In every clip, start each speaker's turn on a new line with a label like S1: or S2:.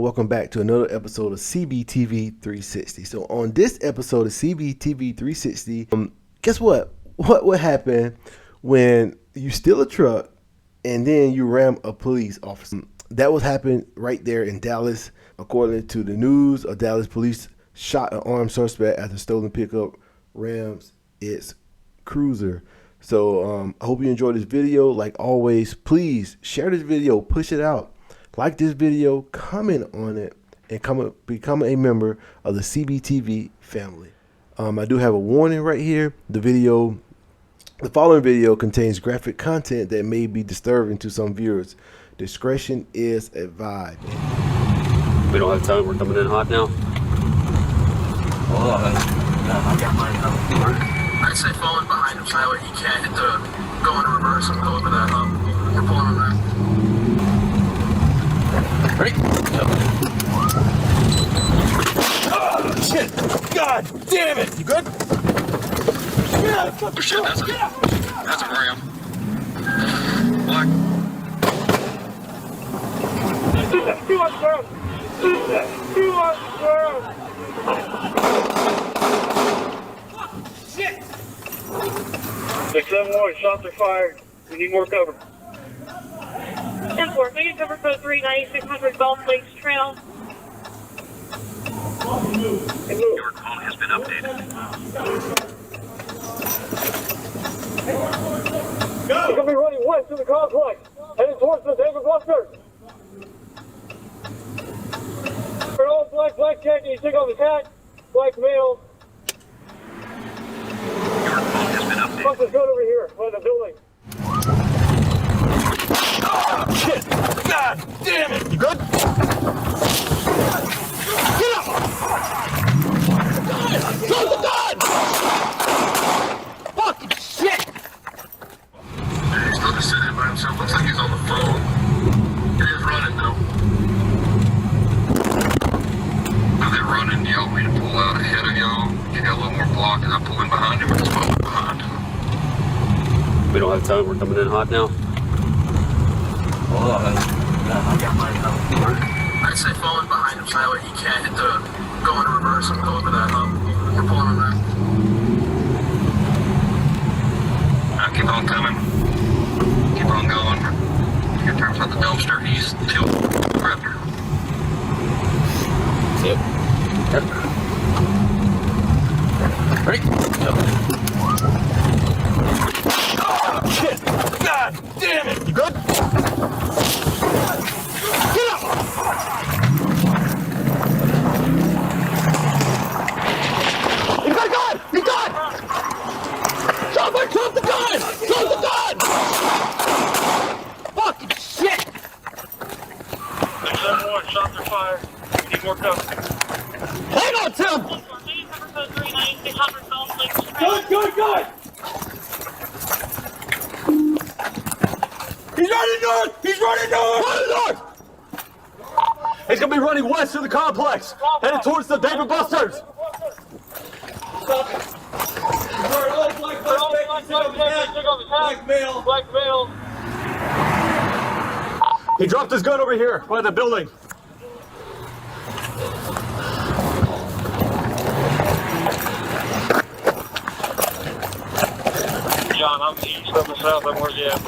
S1: Welcome back to another episode of CBTV 360. So on this episode of CBTV 360, guess what? What happened when you steal a truck and then you ram a police officer? That was happening right there in Dallas. According to the news, a Dallas police shot an armed suspect after stolen pickup rams its cruiser. So I hope you enjoyed this video. Like always, please share this video, push it out. Like this video, comment on it, and become a member of the CBTV family. I do have a warning right here. The following video contains graphic content that may be disturbing to some viewers. Discretion is advised.
S2: We don't have time. We're coming in hot now.
S3: Hold on. I got mine now. I'd say falling behind him, so that way he can't hit go into reverse and go over that hump. We're pulling him back.
S2: Ready?
S3: Oh, shit! God damn it! You good? Yeah, oh shit, that's a ram. Black. He wants girls! He wants girls! Shit! 671, shots are fired. We need more cover.
S4: 10-4, make it cover for 39600 Gulf Lakes Trail.
S3: Your call has been updated. He's gonna be running west to the complex, heading towards the David Buster. For all black jacket, he took off his hat, black male. Your call has been updated. Buster's gun over here, by the building. Oh, shit! God damn it! You good? Get up! Close the gun! Fucking shit! He's still just sitting by himself. Looks like he's on the phone. It is running though. Are they running? Do y'all want me to pull out ahead of y'all? Get a little more block and I pull in behind him or just follow behind?
S2: We don't have time. We're coming in hot now.
S3: Hold on. I got mine now. I'd say falling behind him so that way he can't hit go into reverse and go over that hump. We're pulling him back. Now keep on coming. Keep on going. Your turns on the dumpster. He's tilted the raptor.
S2: Yep. Ready?
S3: Oh, shit! God damn it! You good? Get up! He's got a gun! He's got! Drop the gun! Drop the gun! Fucking shit! 671, shots are fired. We need more cover. Hang on, Tim!
S4: 10-4, make it cover for 39600 Gulf Lakes Trail.
S3: Good! He's running north! He's running north! Running north! He's gonna be running west to the complex, headed towards the David Busters. Stop it! Black male. He dropped his gun over here by the building. John, I'm east of the south. I'm where's he at?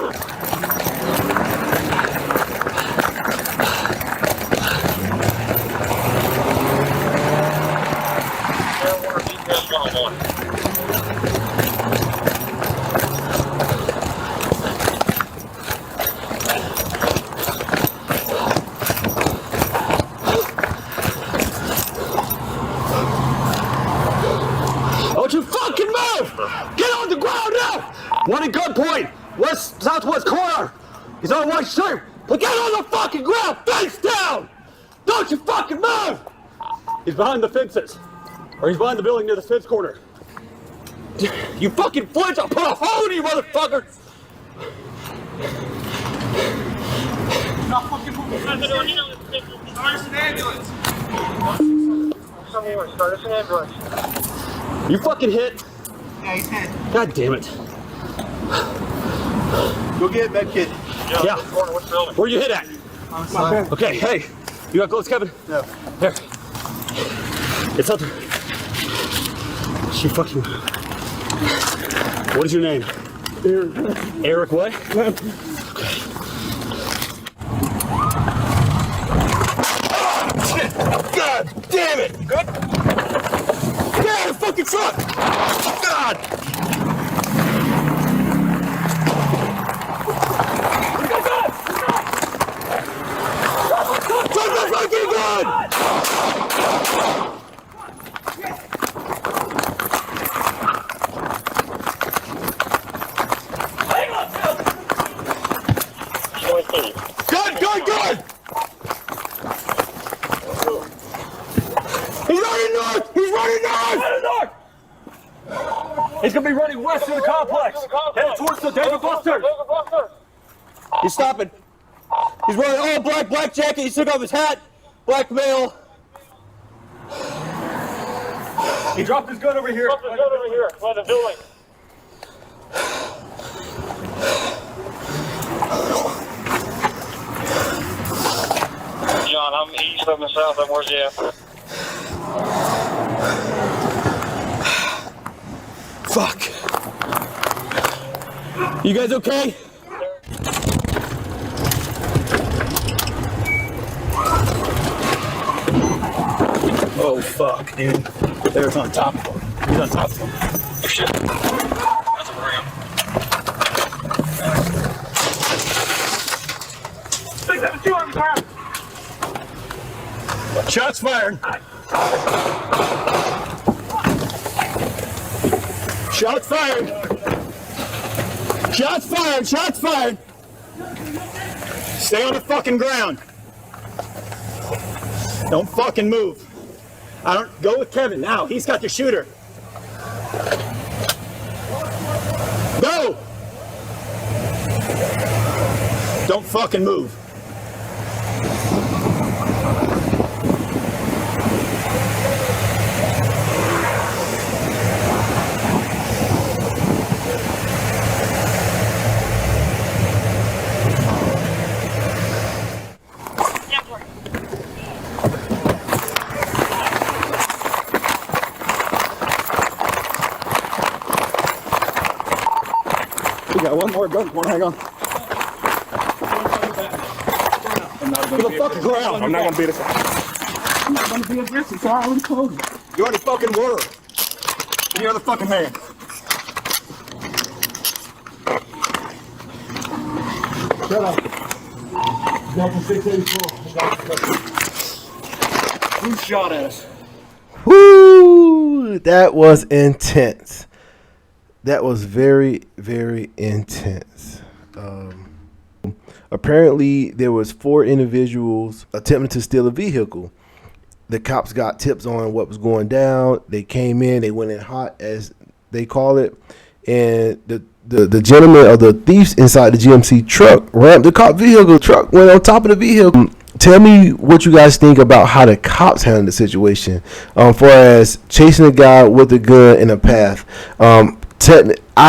S3: Don't you fucking move! Get on the ground now! One at gunpoint, southwest corner. He's on a white shirt. But get on the fucking ground, face down! Don't you fucking move! He's behind the fences. Or he's behind the building near the fence corner. You fucking flinch, I'll put a hole in you, motherfucker!
S4: Start us an ambulance.
S3: Start us an ambulance. You fucking hit.
S5: Yeah, he's hit.
S3: God damn it.
S5: Go get that kid.
S3: Yeah. Where you hit at?
S5: On the side.
S3: Okay, hey. You got gloves, Kevin?
S5: No.
S3: Here. It's out there. She fucking. What is your name?
S5: Eric.
S3: Eric what?
S5: Okay.
S3: God damn it! You good? Get out of the fucking truck! God! What you guys got? Turn the fucking gun! Good! He's running north! He's gonna be running west of the complex, headed towards the David Buster. He's stopping. He's wearing all black jacket. He took off his hat, black male. He dropped his gun over here.
S4: By the building. John, I'm east of the south. Where's he at?
S3: Fuck. You guys okay? Oh fuck, dude. There's on top of him. He's on top of him.
S4: Oh shit. That's a ram. Take that, 2 on the ground.
S3: Shots fired. Shots fired. Shots fired. Shots fired. Stay on the fucking ground. Don't fucking move. I don't go with Kevin now. He's got the shooter. Go. Don't fucking move. We got one more gun. Hang on. To the fucking ground.
S5: I'm not gonna beat it.
S3: I'm not gonna be aggressive, so I already told you. You already fucking were. Give me the other fucking hand.
S5: Shut up. Delta 684.
S3: Who shot at us?
S1: Whoo! That was intense. That was very, very intense. Apparently, there was 4 individuals attempting to steal a vehicle. The cops got tips on what was going down. They came in. They went in hot, as they call it. And the gentleman or the thieves inside the GMC truck rammed the cop vehicle. Truck went on top of the vehicle. Tell me what you guys think about how the cops handled the situation, far as chasing a guy with a gun in a path. I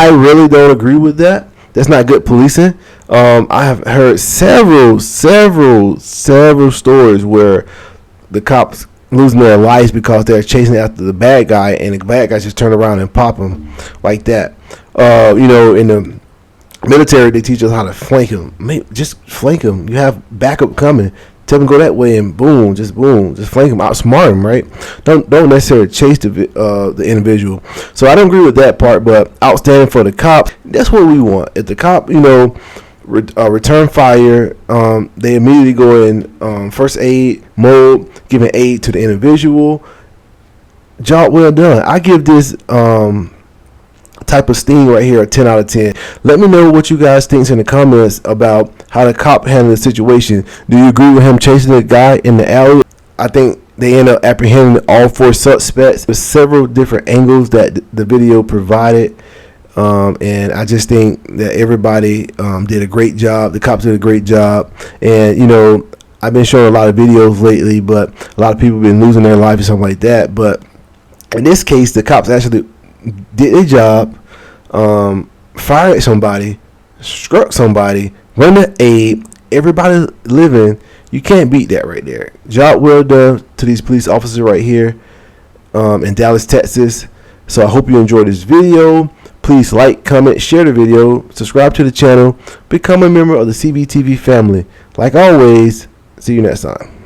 S1: really don't agree with that. That's not good policing. I have heard several stories where the cops losing their lives because they're chasing after the bad guy, and the bad guys just turn around and pop him like that. In the military, they teach us how to flank him. Just flank him. You have backup coming. Tell them to go that way, and boom, just flank him, outsmart him, right? Don't necessarily chase the individual. So I don't agree with that part, but outstanding for the cop. That's what we want. If the cop, return fire, they immediately go in first aid mode, giving aid to the individual. Job well done. I give this type of sting right here a 10 out of 10. Let me know what you guys think in the comments about how the cop handled the situation. Do you agree with him chasing the guy in the alley? I think they end up apprehending all 4 suspects. There's several different angles that the video provided, and I just think that everybody did a great job. The cops did a great job, and I've been showing a lot of videos lately, but a lot of people have been losing their life or something like that. But in this case, the cops actually did a job, fired at somebody, struck somebody, rendered aid, everybody living, you can't beat that right there. Job well done to these police officers right here in Dallas, Texas. So I hope you enjoyed this video. Please like, comment, share the video, subscribe to the channel, become a member of the CBTV family. Like always, see you next time.